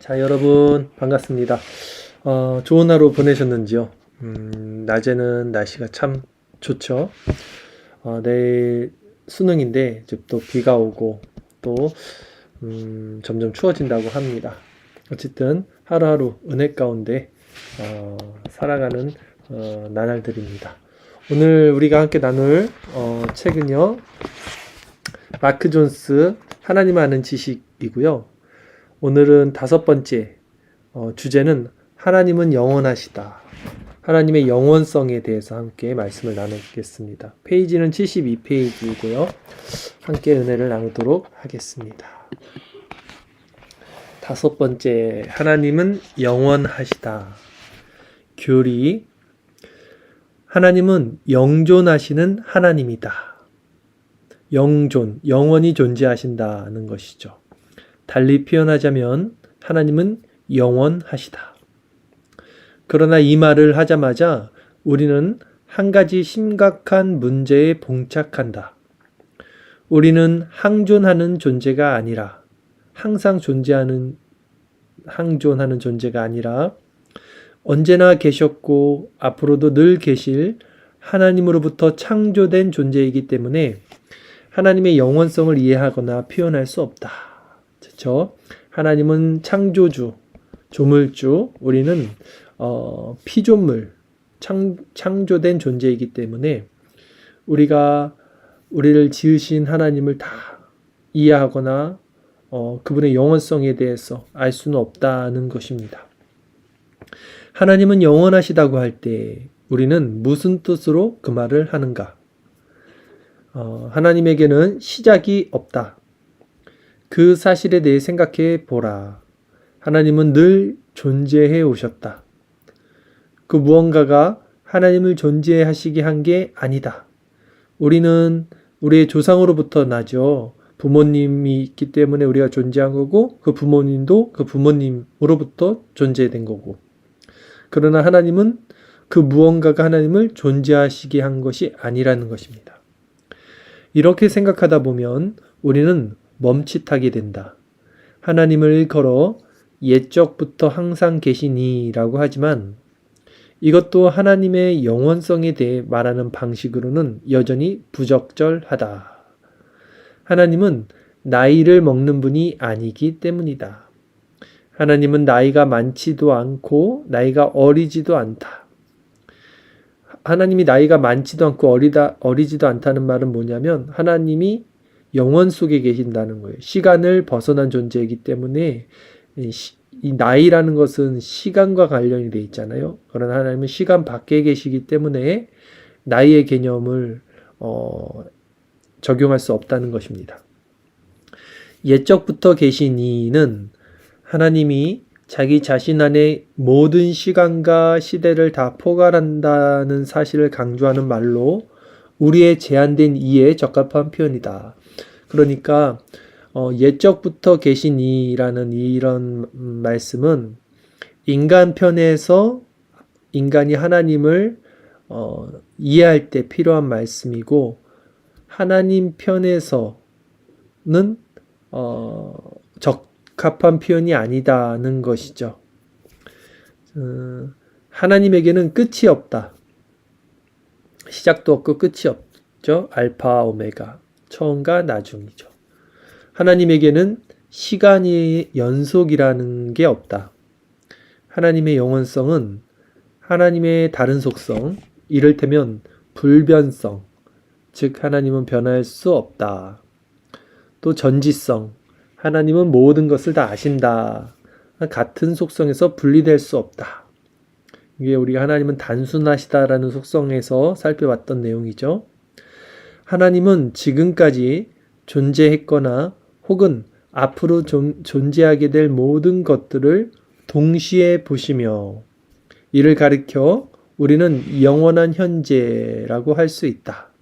자, 여러분 반갑습니다. 좋은 하루 보내셨는지요? 낮에는 날씨가 참 좋죠. 내일 수능인데 이제 또 비가 오고 또 점점 추워진다고 합니다. 어쨌든 하루하루 은혜 가운데 살아가는 나날들입니다. 오늘 우리가 함께 나눌 책은요, 마크 존스 하나님 아는 지식이고요. 오늘은 5번째 주제는 하나님은 영원하시다. 하나님의 영원성에 대해서 함께 말씀을 나누겠습니다. 페이지는 72페이지이고요. 함께 은혜를 나누도록 하겠습니다. 5번째, 하나님은 영원하시다. 교리, 하나님은 영존하시는 하나님이다. 영존, 영원히 존재하신다는 것이죠. 달리 표현하자면 하나님은 영원하시다. 그러나 이 말을 하자마자 우리는 한 가지 심각한 문제에 봉착한다. 우리는 항존하는 존재가 아니라, 항상 항존하는 존재가 아니라 언제나 계셨고 앞으로도 늘 계실 하나님으로부터 창조된 존재이기 때문에 하나님의 영원성을 이해하거나 표현할 수 없다. 그렇죠? 하나님은 창조주, 조물주, 우리는 피조물, 창조된 존재이기 때문에 우리를 지으신 하나님을 다 이해하거나 그분의 영원성에 대해서 알 수는 없다는 것입니다. 하나님은 영원하시다고 할 때 우리는 무슨 뜻으로 그 말을 하는가? 하나님에게는 시작이 없다. 그 사실에 대해 생각해 보라. 하나님은 늘 존재해 오셨다. 그 무언가가 하나님을 존재하시게 한 게 아니다. 우리는 우리의 조상으로부터 나죠. 부모님이 있기 때문에 우리가 존재한 거고, 그 부모님도 그 부모님으로부터 존재된 거고. 그러나 하나님은 그 무언가가 하나님을 존재하시게 한 것이 아니라는 것입니다. 이렇게 생각하다 보면 우리는 멈칫하게 된다. 하나님을 걸어 옛적부터 항상 계시니라고 하지만 이것도 하나님의 영원성에 대해 말하는 방식으로는 여전히 부적절하다. 하나님은 나이를 먹는 분이 아니기 때문이다. 하나님은 나이가 많지도 않고 나이가 어리지도 않다. 하나님이 나이가 많지도 않고 어리지도 않다는 말은 뭐냐면 하나님이 영원 속에 계신다는 거예요. 시간을 벗어난 존재이기 때문에 이 나이라는 것은 시간과 관련이 돼 있잖아요. 그러나 하나님은 시간 밖에 계시기 때문에 나이의 개념을 적용할 수 없다는 것입니다. 옛적부터 계신 이는 하나님이 자기 자신 안에 모든 시간과 시대를 다 포괄한다는 사실을 강조하는 말로 우리의 제한된 이해에 적합한 표현이다. 그러니까 옛적부터 계신 이라는 이런 말씀은 인간 편에서 인간이 하나님을 이해할 때 필요한 말씀이고 하나님 편에서는 적합한 표현이 아니다는 것이죠. 하나님에게는 끝이 없다. 시작도 없고 끝이 없죠. 알파 오메가, 처음과 나중이죠. 하나님에게는 시간의 연속이라는 게 없다. 하나님의 영원성은 하나님의 다른 속성, 이를테면 불변성, 즉 하나님은 변할 수 없다. 또 전지성, 하나님은 모든 것을 다 아신다. 같은 속성에서 분리될 수 없다. 이게 우리가 하나님은 단순하시다라는 속성에서 살펴봤던 내용이죠. 하나님은 지금까지 존재했거나 혹은 앞으로 존재하게 될 모든 것들을 동시에 보시며 이를 가리켜 우리는 영원한 현재라고 할 수 있다.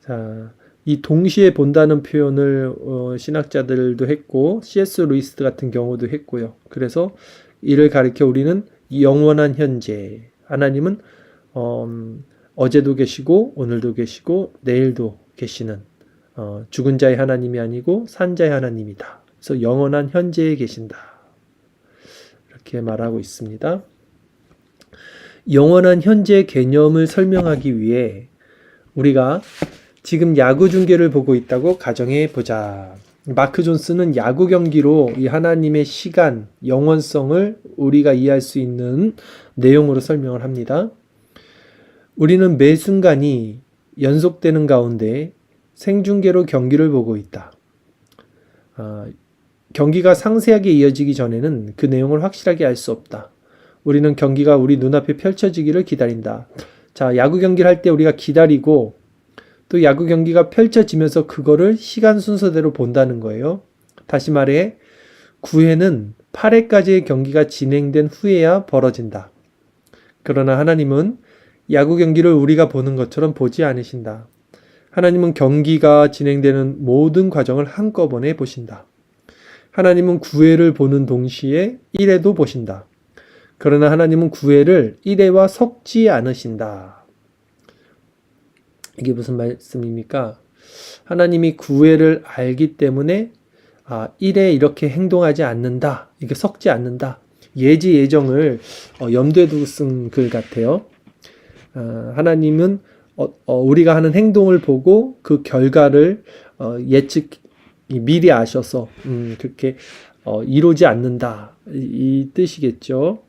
자, 이 동시에 본다는 표현을 신학자들도 했고 C.S. 루이스 같은 경우도 했고요. 그래서 이를 가리켜 우리는 영원한 현재, 하나님은 어제도 계시고 오늘도 계시고 내일도 계시는 죽은 자의 하나님이 아니고 산 자의 하나님이다. 그래서 영원한 현재에 계신다. 이렇게 말하고 있습니다. 영원한 현재 개념을 설명하기 위해 우리가 지금 야구 중계를 보고 있다고 가정해 보자. 마크 존스는 야구 경기로 이 하나님의 시간, 영원성을 우리가 이해할 수 있는 내용으로 설명을 합니다. 우리는 매 순간이 연속되는 가운데 생중계로 경기를 보고 있다. 경기가 상세하게 이어지기 전에는 그 내용을 확실하게 알 수 없다. 우리는 경기가 우리 눈앞에 펼쳐지기를 기다린다. 자, 야구 경기를 할 때 우리가 기다리고 또 야구 경기가 펼쳐지면서 그거를 시간 순서대로 본다는 거예요. 다시 말해 9회는 8회까지의 경기가 진행된 후에야 벌어진다. 그러나 하나님은 야구 경기를 우리가 보는 것처럼 보지 않으신다. 하나님은 경기가 진행되는 모든 과정을 한꺼번에 보신다. 하나님은 9회를 보는 동시에 1회도 보신다. 그러나 하나님은 9회를 1회와 섞지 않으신다. 이게 무슨 말씀입니까? 하나님이 9회를 알기 때문에 1회 이렇게 행동하지 않는다. 이게 섞지 않는다. 예지 예정을 염두에 두고 쓴 글 같아요. 하나님은 우리가 하는 행동을 보고 그 결과를 미리 아셔서 그렇게 이루지 않는다. 이 뜻이겠죠.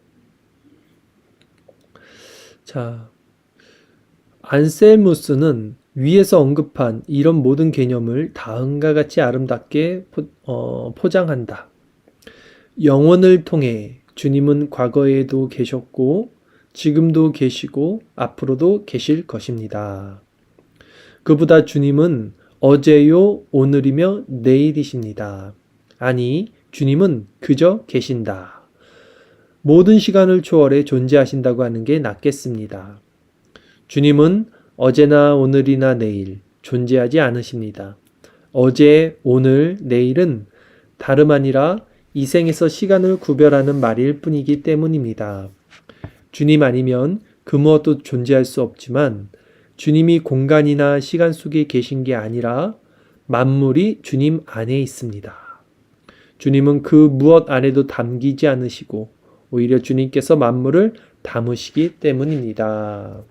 자, 안셀무스는 위에서 언급한 이런 모든 개념을 다음과 같이 아름답게 포장한다. 영혼을 통해 주님은 과거에도 계셨고 지금도 계시고 앞으로도 계실 것입니다. 그보다 주님은 어제요 오늘이며 내일이십니다. 아니, 주님은 그저 계신다. 모든 시간을 초월해 존재하신다고 하는 게 낫겠습니다. 주님은 어제나 오늘이나 내일 존재하지 않으십니다. 어제, 오늘, 내일은 다름 아니라 이 생에서 시간을 구별하는 말일 뿐이기 때문입니다. 주님 아니면 그 무엇도 존재할 수 없지만 주님이 공간이나 시간 속에 계신 게 아니라 만물이 주님 안에 있습니다. 주님은 그 무엇 안에도 담기지 않으시고 오히려 주님께서 만물을 담으시기 때문입니다.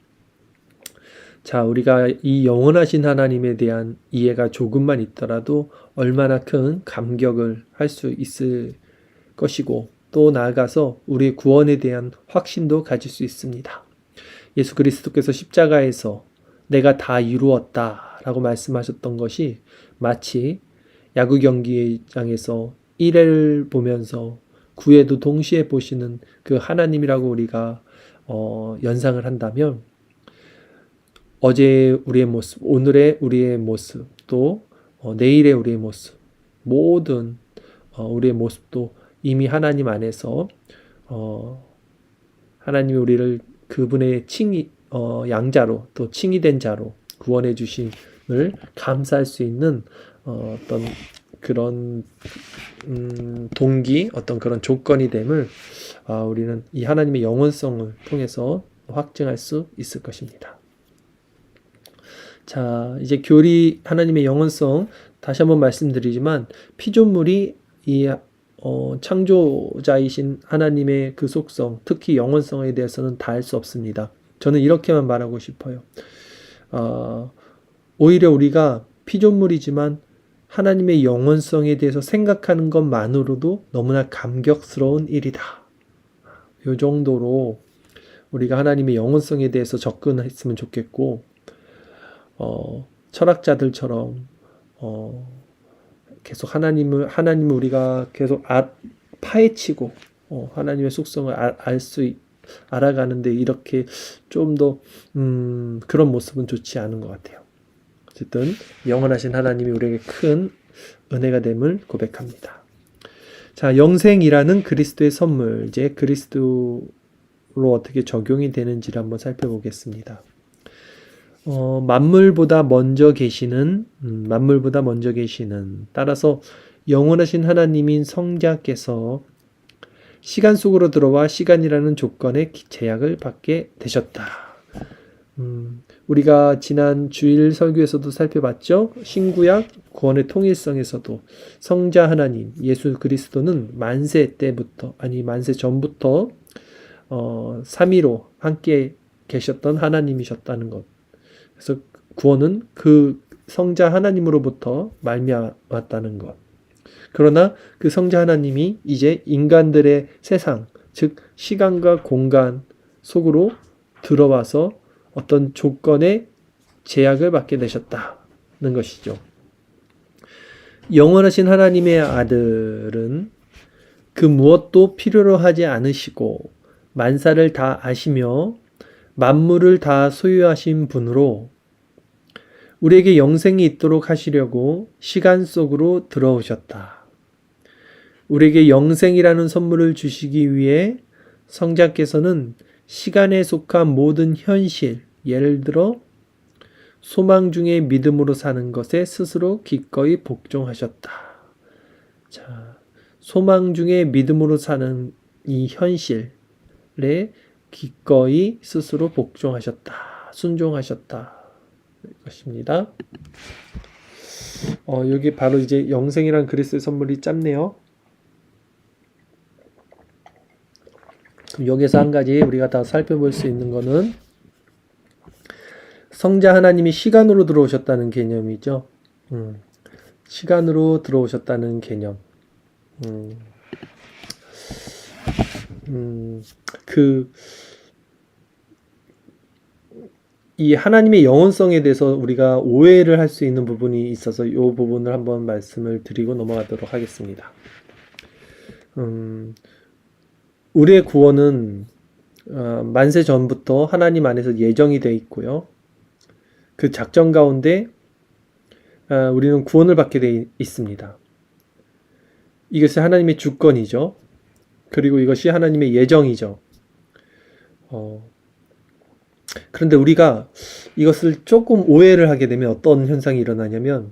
자, 우리가 이 영원하신 하나님에 대한 이해가 조금만 있더라도 얼마나 큰 감격을 할 수 있을 것이고 또 나아가서 우리의 구원에 대한 확신도 가질 수 있습니다. 예수 그리스도께서 십자가에서 내가 다 이루었다 라고 말씀하셨던 것이 마치 야구 경기장에서 1회를 보면서 9회도 동시에 보시는 그 하나님이라고 우리가 연상을 한다면 어제의 우리의 모습, 오늘의 우리의 모습, 또 내일의 우리의 모습, 모든 우리의 모습도 이미 하나님 안에서 하나님이 우리를 그분의 양자로 또 칭의된 자로 구원해 주심을 감사할 수 있는 어떤 그런 동기, 어떤 그런 조건이 됨을 우리는 이 하나님의 영원성을 통해서 확증할 수 있을 것입니다. 자, 이제 교리 하나님의 영원성 다시 한번 말씀드리지만 피조물이 이 창조자이신 하나님의 그 속성, 특히 영원성에 대해서는 다 알 수 없습니다. 저는 이렇게만 말하고 싶어요. 오히려 우리가 피조물이지만 하나님의 영원성에 대해서 생각하는 것만으로도 너무나 감격스러운 일이다. 이 정도로 우리가 하나님의 영원성에 대해서 접근했으면 좋겠고 철학자들처럼 계속 하나님을 우리가 계속 파헤치고 하나님의 속성을 알아가는데 이렇게 좀 더 그런 모습은 좋지 않은 것 같아요. 어쨌든 영원하신 하나님이 우리에게 큰 은혜가 됨을 고백합니다. 자, 영생이라는 그리스도의 선물, 이제 그리스도로 어떻게 적용이 되는지를 한번 살펴보겠습니다. 만물보다 먼저 계시는, 따라서 영원하신 하나님인 성자께서 시간 속으로 들어와 시간이라는 조건의 제약을 받게 되셨다. 우리가 지난 주일 설교에서도 살펴봤죠. 신구약 구원의 통일성에서도 성자 하나님 예수 그리스도는 만세 때부터 만세 전부터 삼위로 함께 계셨던 하나님이셨다는 것. 그래서 구원은 그 성자 하나님으로부터 말미암았다는 것. 그러나 그 성자 하나님이 이제 인간들의 세상, 즉 시간과 공간 속으로 들어와서 어떤 조건의 제약을 받게 되셨다는 것이죠. 영원하신 하나님의 아들은 그 무엇도 필요로 하지 않으시고 만사를 다 아시며 만물을 다 소유하신 분으로 우리에게 영생이 있도록 하시려고 시간 속으로 들어오셨다. 우리에게 영생이라는 선물을 주시기 위해 성자께서는 시간에 속한 모든 현실, 예를 들어 소망 중에 믿음으로 사는 것에 스스로 기꺼이 복종하셨다. 자, 소망 중에 믿음으로 사는 이 현실에 기꺼이 스스로 복종하셨다. 순종하셨다. 것입니다. 여기 바로 이제 영생이란 그리스도의 선물이 짧네요. 여기서 한 가지 우리가 다 살펴볼 수 있는 거는 성자 하나님이 시간으로 들어오셨다는 개념이죠. 시간으로 들어오셨다는 개념. 이 하나님의 영원성에 대해서 우리가 오해를 할 수 있는 부분이 있어서 이 부분을 한번 말씀을 드리고 넘어가도록 하겠습니다. 우리의 구원은 만세 전부터 하나님 안에서 예정이 되어 있고요. 그 작정 가운데 우리는 구원을 받게 되어 있습니다. 이것이 하나님의 주권이죠. 그리고 이것이 하나님의 예정이죠. 그런데 우리가 이것을 조금 오해를 하게 되면 어떤 현상이 일어나냐면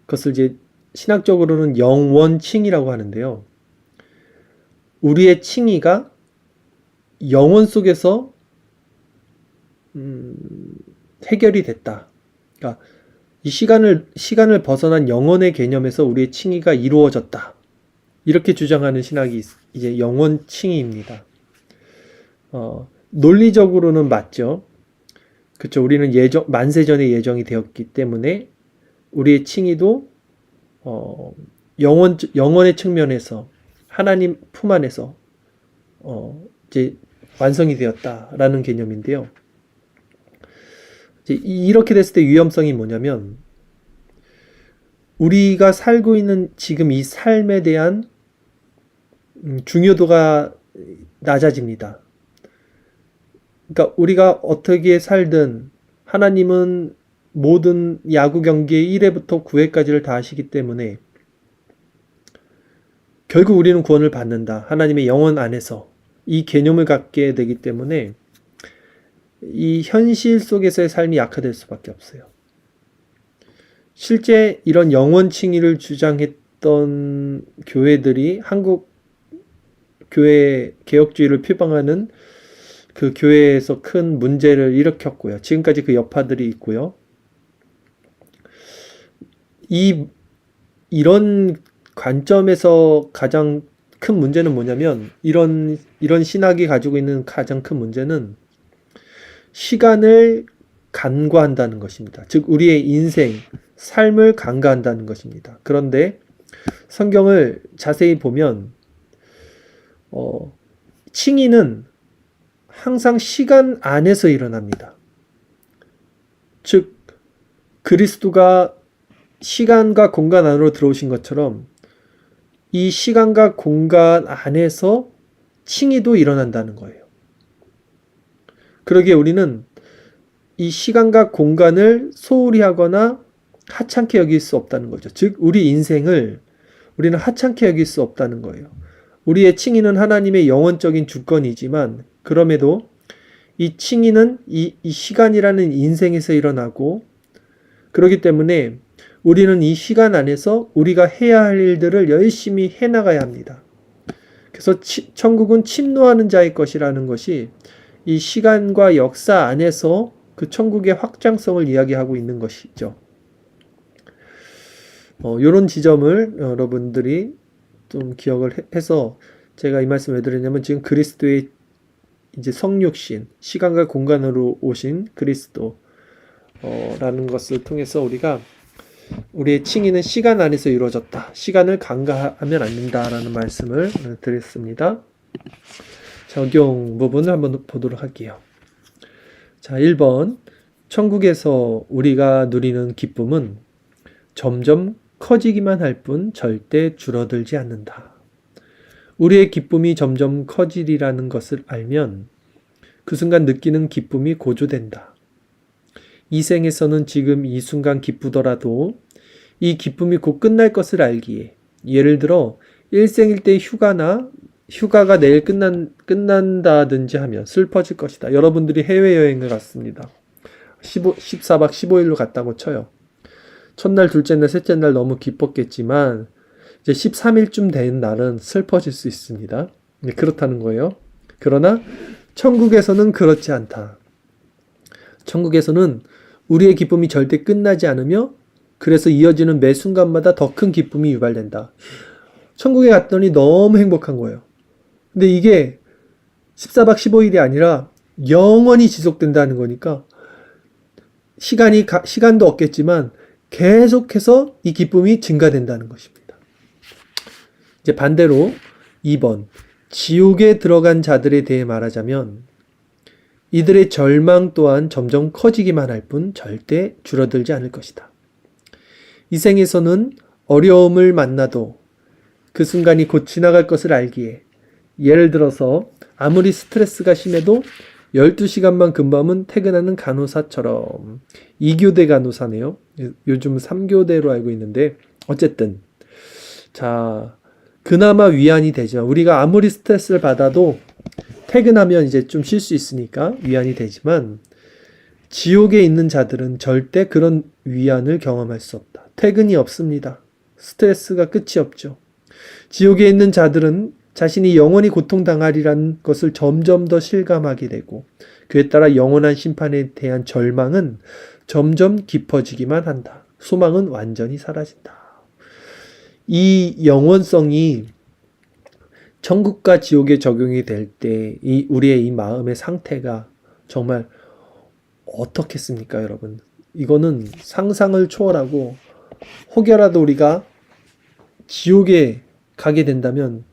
그것을 이제 신학적으로는 영원칭이라고 하는데요. 우리의 칭의가 영원 속에서 해결이 됐다. 그러니까 이 시간을 벗어난 영원의 개념에서 우리의 칭의가 이루어졌다. 이렇게 주장하는 신학이 이제 영원 칭의입니다. 논리적으로는 맞죠. 그렇죠. 우리는 만세 전에 예정이 되었기 때문에 우리의 칭의도 영원의 측면에서 하나님 품 안에서 이제 완성이 되었다라는 개념인데요. 이제 이렇게 됐을 때 위험성이 뭐냐면 우리가 살고 있는 지금 이 삶에 대한 중요도가 낮아집니다. 그러니까 우리가 어떻게 살든 하나님은 모든 야구 경기의 1회부터 9회까지를 다 하시기 때문에 결국 우리는 구원을 받는다. 하나님의 영혼 안에서 이 개념을 갖게 되기 때문에 이 현실 속에서의 삶이 약화될 수밖에 없어요. 실제 이런 영원 칭의를 주장했던 교회들이 한국 교회 개혁주의를 표방하는 그 교회에서 큰 문제를 일으켰고요. 지금까지 그 여파들이 있고요. 이런 관점에서 가장 큰 문제는 뭐냐면 이런 신학이 가지고 있는 가장 큰 문제는 시간을 간과한다는 것입니다. 즉 우리의 인생, 삶을 간과한다는 것입니다. 그런데 성경을 자세히 보면 칭의는 항상 시간 안에서 일어납니다. 즉 그리스도가 시간과 공간 안으로 들어오신 것처럼 이 시간과 공간 안에서 칭의도 일어난다는 거예요. 그러기에 우리는 이 시간과 공간을 소홀히 하거나 하찮게 여길 수 없다는 거죠. 즉 우리 인생을 우리는 하찮게 여길 수 없다는 거예요. 우리의 칭의는 하나님의 영원적인 주권이지만 그럼에도 이 칭의는 이 시간이라는 인생에서 일어나고 그렇기 때문에 우리는 이 시간 안에서 우리가 해야 할 일들을 열심히 해나가야 합니다. 그래서 천국은 침노하는 자의 것이라는 것이 이 시간과 역사 안에서 그 천국의 확장성을 이야기하고 있는 것이죠. 이런 지점을 여러분들이 좀 기억을 해서 제가 이 말씀을 왜 드렸냐면 지금 그리스도의 이제 성육신, 시간과 공간으로 오신 그리스도 라는 것을 통해서 우리가 우리의 칭의는 시간 안에서 이루어졌다. 시간을 간과하면 안 된다라는 말씀을 드렸습니다. 적용 부분을 한번 보도록 할게요. 자, 1번. 천국에서 우리가 누리는 기쁨은 점점 커지기만 할 뿐 절대 줄어들지 않는다. 우리의 기쁨이 점점 커지리라는 것을 알면 그 순간 느끼는 기쁨이 고조된다. 이 생에서는 지금 이 순간 기쁘더라도 이 기쁨이 곧 끝날 것을 알기에, 예를 들어 일생일 때 휴가가 내일 끝난다든지 하면 슬퍼질 것이다. 여러분들이 해외여행을 갔습니다. 14박 15일로 갔다고 쳐요. 첫날, 둘째 날, 셋째 날 너무 기뻤겠지만 이제 13일쯤 된 날은 슬퍼질 수 있습니다. 그렇다는 거예요. 그러나 천국에서는 그렇지 않다. 천국에서는 우리의 기쁨이 절대 끝나지 않으며 그래서 이어지는 매 순간마다 더 큰 기쁨이 유발된다. 천국에 갔더니 너무 행복한 거예요. 근데 이게 14박 15일이 아니라 영원히 지속된다는 거니까 시간도 없겠지만 계속해서 이 기쁨이 증가된다는 것입니다. 이제 반대로 2번. 지옥에 들어간 자들에 대해 말하자면 이들의 절망 또한 점점 커지기만 할 뿐 절대 줄어들지 않을 것이다. 이 생에서는 어려움을 만나도 그 순간이 곧 지나갈 것을 알기에, 예를 들어서 아무리 스트레스가 심해도 12시간만 근무하면 퇴근하는 간호사처럼, 2교대 간호사네요. 요즘 3교대로 알고 있는데 어쨌든 자, 그나마 위안이 되죠. 우리가 아무리 스트레스를 받아도 퇴근하면 이제 좀 쉴 수 있으니까 위안이 되지만 지옥에 있는 자들은 절대 그런 위안을 경험할 수 없다. 퇴근이 없습니다. 스트레스가 끝이 없죠. 지옥에 있는 자들은 자신이 영원히 고통당하리라는 것을 점점 더 실감하게 되고 그에 따라 영원한 심판에 대한 절망은 점점 깊어지기만 한다. 소망은 완전히 사라진다. 이 영원성이 천국과 지옥에 적용이 될 때 우리의 이 마음의 상태가 정말 어떻겠습니까, 여러분? 이거는 상상을 초월하고 혹여라도 우리가 지옥에 가게 된다면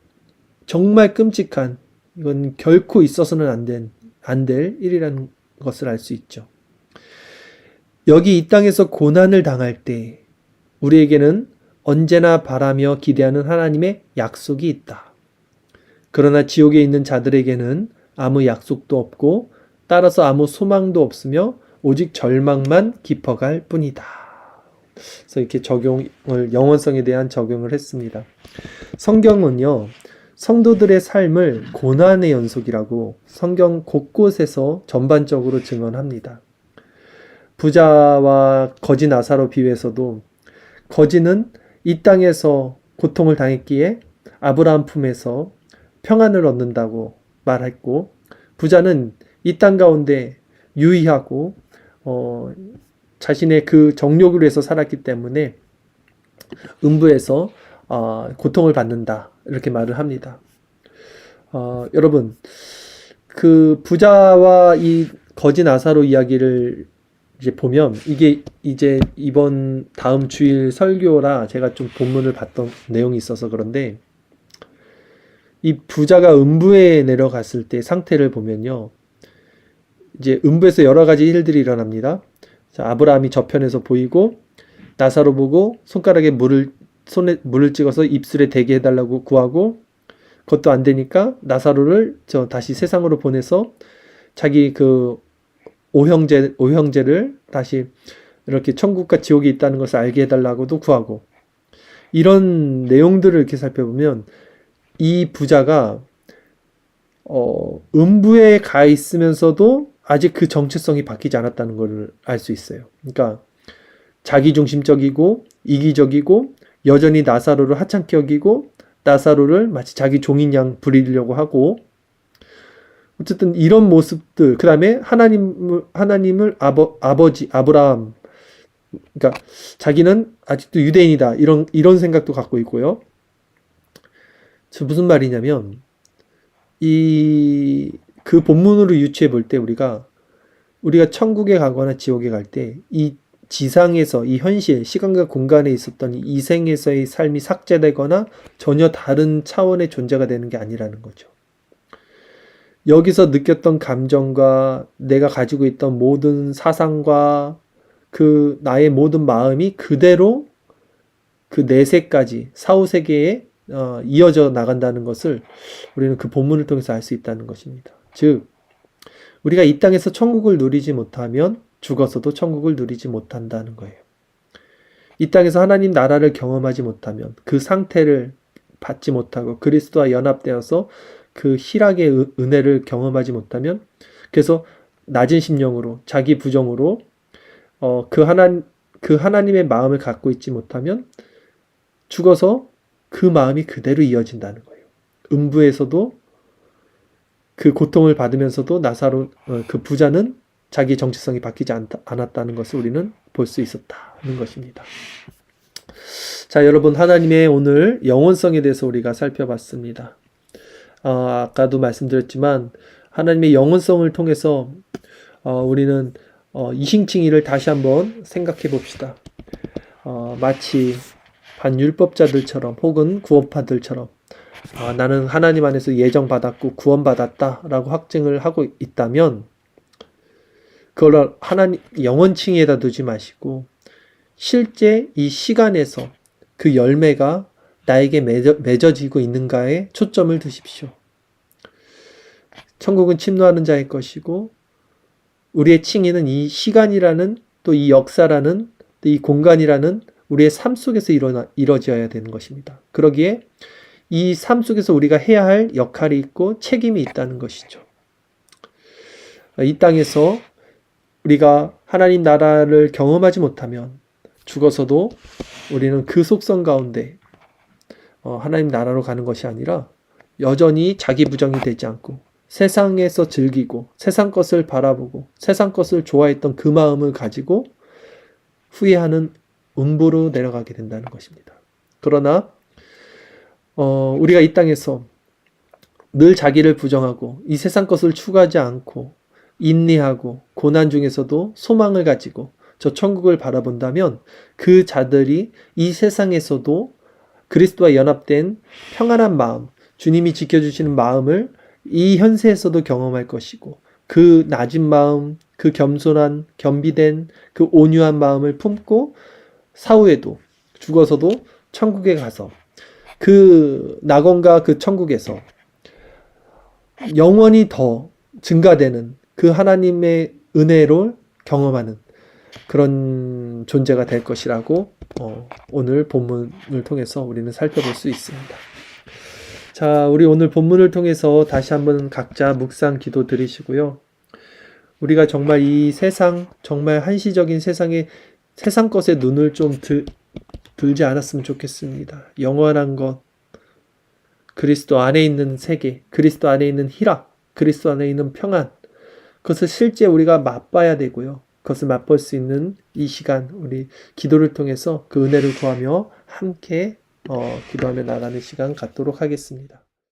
정말 끔찍한, 이건 결코 있어서는 안 될 일이라는 것을 알 수 있죠. 여기 이 땅에서 고난을 당할 때 우리에게는 언제나 바라며 기대하는 하나님의 약속이 있다. 그러나 지옥에 있는 자들에게는 아무 약속도 없고 따라서 아무 소망도 없으며 오직 절망만 깊어갈 뿐이다. 그래서 이렇게 영원성에 대한 적용을 했습니다. 성경은요, 성도들의 삶을 고난의 연속이라고 성경 곳곳에서 전반적으로 증언합니다. 부자와 거지 나사로 비유에서도 거지는 이 땅에서 고통을 당했기에 아브라함 품에서 평안을 얻는다고 말했고, 부자는 이 땅 가운데 유의하고 자신의 그 정욕을 위해서 살았기 때문에 음부에서 고통을 받는다, 이렇게 말을 합니다. 여러분, 그 부자와 이 거지 나사로 이야기를 이제 보면, 이게 이제 이번 다음 주일 설교라 제가 좀 본문을 봤던 내용이 있어서 그런데, 이 부자가 음부에 내려갔을 때 상태를 보면요, 이제 음부에서 여러 가지 일들이 일어납니다. 자, 아브라함이 저편에서 보이고 나사로 보고 손가락에 손에 물을 찍어서 입술에 대게 해달라고 구하고, 그것도 안 되니까 나사로를 다시 세상으로 보내서 자기 그 오형제를 다시 이렇게 천국과 지옥이 있다는 것을 알게 해달라고도 구하고, 이런 내용들을 이렇게 살펴보면 이 부자가 음부에 가 있으면서도 아직 그 정체성이 바뀌지 않았다는 걸 알 수 있어요. 그러니까 자기중심적이고 이기적이고 여전히 나사로를 하찮게 여기고 나사로를 마치 자기 종인 양 부리려고 하고, 어쨌든 이런 모습들, 그 다음에 하나님을 아버지, 아브라함, 그러니까 자기는 아직도 유대인이다. 이런 생각도 갖고 있고요. 저 무슨 말이냐면, 그 본문으로 유추해 볼 때 우리가 천국에 가거나 지옥에 갈 때 이 지상에서 이 현실, 시간과 공간에 있었던 이 생에서의 삶이 삭제되거나 전혀 다른 차원의 존재가 되는 게 아니라는 거죠. 여기서 느꼈던 감정과 내가 가지고 있던 모든 사상과 그 나의 모든 마음이 그대로 그 내세까지 사후세계에 이어져 나간다는 것을 우리는 그 본문을 통해서 알 수 있다는 것입니다. 즉 우리가 이 땅에서 천국을 누리지 못하면 죽어서도 천국을 누리지 못한다는 거예요. 이 땅에서 하나님 나라를 경험하지 못하면, 그 상태를 받지 못하고 그리스도와 연합되어서 그 희락의 은혜를 경험하지 못하면, 그래서 낮은 심령으로 자기 부정으로 그 하나님의 마음을 갖고 있지 못하면 죽어서 그 마음이 그대로 이어진다는 거예요. 음부에서도 그 고통을 받으면서도 그 부자는 자기 정체성이 바뀌지 않았다는 것을 우리는 볼 수 있었다는 것입니다. 자, 여러분, 하나님의 오늘 영원성에 대해서 우리가 살펴봤습니다. 아까도 말씀드렸지만 하나님의 영원성을 통해서 우리는 이싱칭이를 다시 한번 생각해 봅시다. 마치 반율법자들처럼 혹은 구원파들처럼 나는 하나님 안에서 예정받았고 구원받았다라고 확증을 하고 있다면 그걸 하나님 영원칭에다 두지 마시고 실제 이 시간에서 그 열매가 나에게 맺어지고 있는가에 초점을 두십시오. 천국은 침노하는 자의 것이고 우리의 칭의는 이 시간이라는 또 이 역사라는 또 이 공간이라는 우리의 삶 속에서 이루어져야 되는 것입니다. 그러기에 이 삶 속에서 우리가 해야 할 역할이 있고 책임이 있다는 것이죠. 이 땅에서 우리가 하나님 나라를 경험하지 못하면 죽어서도 우리는 그 속성 가운데 하나님 나라로 가는 것이 아니라 여전히 자기 부정이 되지 않고 세상에서 즐기고 세상 것을 바라보고 세상 것을 좋아했던 그 마음을 가지고 후회하는 음부로 내려가게 된다는 것입니다. 그러나 우리가 이 땅에서 늘 자기를 부정하고 이 세상 것을 추구하지 않고 인내하고 고난 중에서도 소망을 가지고 저 천국을 바라본다면 그 자들이 이 세상에서도 그리스도와 연합된 평안한 마음, 주님이 지켜주시는 마음을 이 현세에서도 경험할 것이고 그 낮은 마음, 그 겸손한, 겸비된 그 온유한 마음을 품고 사후에도 죽어서도 천국에 가서 그 낙원과 그 천국에서 영원히 더 증가되는 그 하나님의 은혜를 경험하는 그런 존재가 될 것이라고 오늘 본문을 통해서 우리는 살펴볼 수 있습니다. 자, 우리 오늘 본문을 통해서 다시 한번 각자 묵상 기도 드리시고요. 우리가 정말 이 세상, 정말 한시적인 세상 것에 눈을 좀 들지 않았으면 좋겠습니다. 영원한 것, 그리스도 안에 있는 세계, 그리스도 안에 있는 희락, 그리스도 안에 있는 평안, 그것을 실제 우리가 맛봐야 되고요. 그것을 맛볼 수 있는 이 시간, 우리 기도를 통해서 그 은혜를 구하며 함께 기도하며 나가는 시간 갖도록 하겠습니다.